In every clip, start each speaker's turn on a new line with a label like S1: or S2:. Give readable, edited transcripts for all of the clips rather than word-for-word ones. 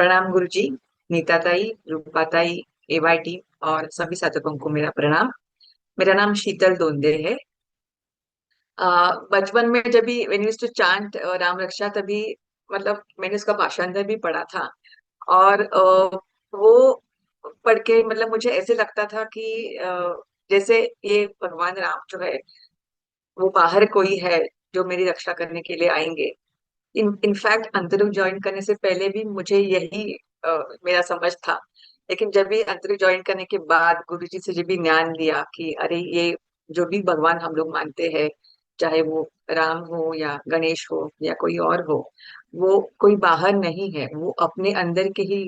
S1: प्रणाम गुरुजी। नीता ताई, रूपा ताई, एवाई टीम और सभी साधकों को मेरा प्रणाम। मेरा नाम शीतल दोंदे है। बचपन में जब भी when used to chant Ram Raksha, तभी मतलब मैंने उसका भाषांतर भी पढ़ा था। और वो पढ़ के मतलब मुझे ऐसे लगता था कि जैसे ये भगवान राम जो है वो बाहर कोई है जो मेरी रक्षा करने के लिए आएंगे। इनफैक्ट अंतरिक्ष ज्वाइन करने से पहले भी मुझे यही मेरा समझ था। लेकिन जब भी अंतरिक्ष ज्वाइन करने के बाद गुरुजी से जब भी ज्ञान लिया कि अरे ये जो भी भगवान हम लोग मानते हैं, चाहे वो राम हो या गणेश हो या कोई और हो, वो कोई बाहर नहीं है, वो अपने अंदर के ही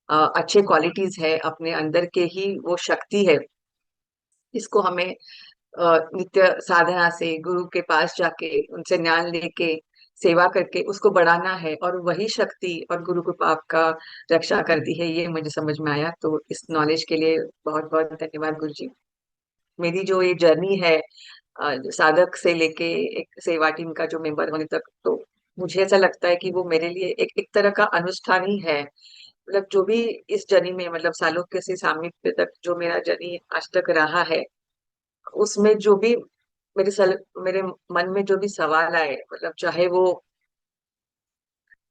S1: अच्छे क्वालिटीज है, अपने अंदर के ही वो शक्ति है। इसको हमें नित्य साधना से गुरु के पास जाके उनसे ज्ञान लेके सेवा करके उसको बढ़ाना है, और वही शक्ति और गुरु कृपा आपका रक्षा करती है, ये मुझे समझ में आया। तो इस नॉलेज के लिए बहुत बहुत धन्यवाद गुरु जी। मेरी जो ये जर्नी है साधक से लेके एक सेवा टीम का जो मेंबर होने तक, तो मुझे ऐसा लगता है कि वो मेरे लिए एक तरह का अनुष्ठान ही है। मतलब जो भी इस जर्नी में मतलब सालों के से सामीप्य तक जो मेरा जर्नी आज तक रहा है, उसमें जो भी मेरे मन में जो भी सवाल आए, मतलब चाहे वो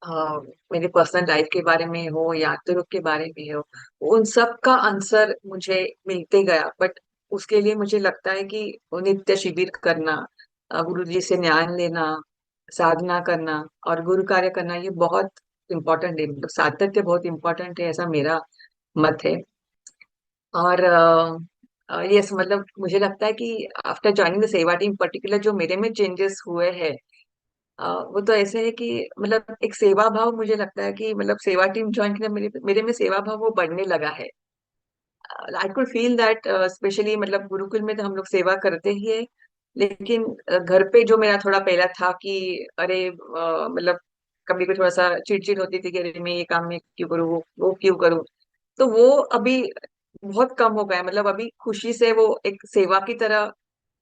S1: हाँ, मेरे पर्सनल लाइफ के बारे में हो या तुरुक के बारे में हो, उन सब का आंसर मुझे मिलते गया। बट उसके लिए मुझे लगता है कि वो नित्य शिविर करना, गुरु जी से ज्ञान लेना, साधना करना और गुरु कार्य करना, ये बहुत इम्पोर्टेंट है। मतलब सातत्य बहुत इम्पोर्टेंट है, ऐसा मेरा मत है। और यस, मतलब मुझे लगता है कि आफ्टर ज्वाइनिंग द सेवा टीम पर्टिकुलर जो मेरे में चेंजेस हुए हैं, वो तो ऐसे है कि मतलब एक सेवा भाव, मुझे लगता है कि मतलब सेवा टीम ज्वाइन करने मेरे मेरे में सेवा भाव वो बढ़ने लगा है। I could feel that specially मतलब गुरुकुल में तो हम लोग सेवा करते ही है, लेकिन घर पे जो मेरा थोड़ा पहला था कि अरे मतलब कभी भी थोड़ा सा चिड़चिड़ होती थी कि अरे मैं ये काम में क्यों करूँ, वो क्यों करूँ। तो वो अभी बहुत कम हो गया है। मतलब अभी खुशी से वो एक सेवा की तरह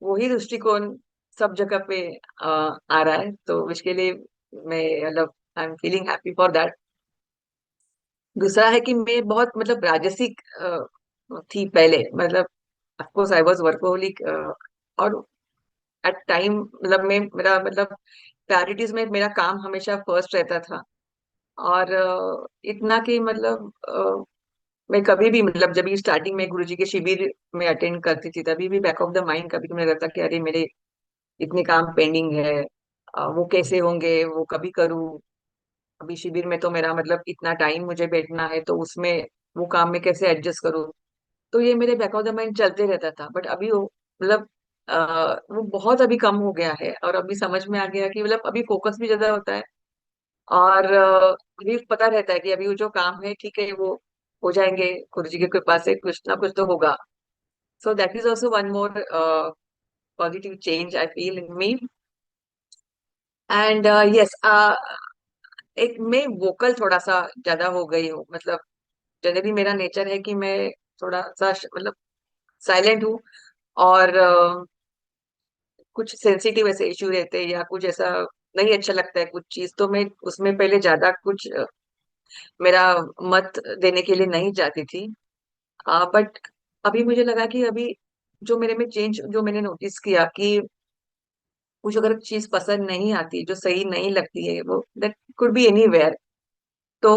S1: वही दृष्टिकोण सब जगह पे आ रहा है, तो इसके लिए मैं मतलब I am feeling happy for that. दूसरा है कि मैं बहुत मतलब राजसिक थी पहले। मतलब of course I was workaholic, और एट टाइम मतलब मैं मेरा मतलब प्रायोरिटीज में मेरा काम हमेशा फर्स्ट रहता था। और इतना कि मतलब मैं कभी भी मतलब जब भी स्टार्टिंग में गुरुजी के शिविर में अटेंड करती थी, तभी भी बैक ऑफ द माइंड कभी मुझे लगता कि अरे मेरे इतने काम पेंडिंग है, वो कैसे होंगे, वो कभी करूँ। अभी शिविर में तो मेरा मतलब इतना टाइम मुझे बैठना है, तो उसमें वो काम में कैसे एडजस्ट करूँ। तो ये मेरे बैक ऑफ द माइंड चलते रहता था। बट अभी वो मतलब वो बहुत अभी कम हो गया है, और अभी समझ में आ गया कि मतलब अभी फोकस भी ज्यादा होता है। और अभी पता रहता है कि अभी वो जो काम है ठीक है, वो हो जाएंगे, गुरु जी की कृपा से कुछ ना कुछ तो होगा। So that is also one more positive change I feel in me. And yes, एक मैं वोकल थोड़ा सा ज्यादा हो गई हूँ। मतलब जनरली मेरा नेचर है कि मैं थोड़ा सा मतलब साइलेंट हूँ। और कुछ सेंसिटिव ऐसे इश्यू रहते हैं या कुछ ऐसा नहीं अच्छा लगता है कुछ चीज, तो मैं उसमें पहले ज्यादा कुछ मेरा मत देने के लिए नहीं चाहती थी। बट अभी मुझे लगा कि अभी जो मेरे में चेंज जो मैंने नोटिस किया कि कुछ अगर चीज पसंद नहीं आती, जो सही नहीं लगती है, वो दैट कुड बी एनीवेयर। तो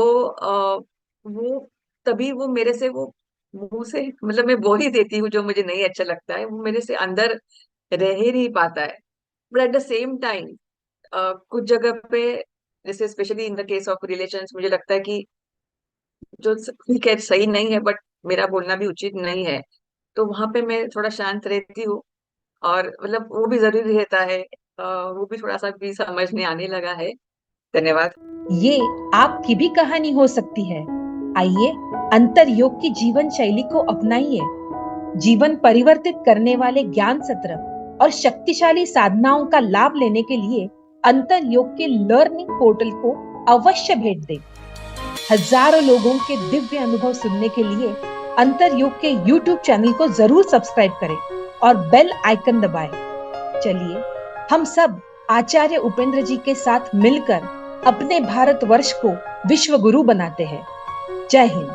S1: वो तभी वो मेरे से वो मुंह से मतलब मैं बोल ही देती हूँ जो मुझे नहीं अच्छा लगता है, वो मेरे से अंदर रह ही नहीं पाता है। But at the same time कुछ जगह पे, जैसे specially in the case of relations, मुझे लगता है कि जो ठीक है सही नहीं है, बट मेरा बोलना भी उचित नहीं है, तो वहां पे मैं थोड़ा शांत रहती हूँ। और मतलब वो भी जरूरी रहता है, वो भी थोड़ा सा भी समझने आने लगा है। धन्यवाद।
S2: ये आपकी भी कहानी हो सकती है। आइए अंतर योग की जीवन शैली को अपनाइए। जीवन परिवर्तित करने वाले ज्ञान सत्र और शक्तिशाली साधनाओं का लाभ लेने के लिए अंतर योग के लर्निंग पोर्टल को अवश्य भेंट दें। हजारों लोगों के दिव्य अनुभव सुनने के लिए अंतर योग के YouTube चैनल को जरूर सब्सक्राइब करें और बेल आइकन दबाएं। चलिए हम सब आचार्य उपेंद्र जी के साथ मिलकर अपने भारतवर्ष को विश्व गुरु बनाते हैं। जय हिंद।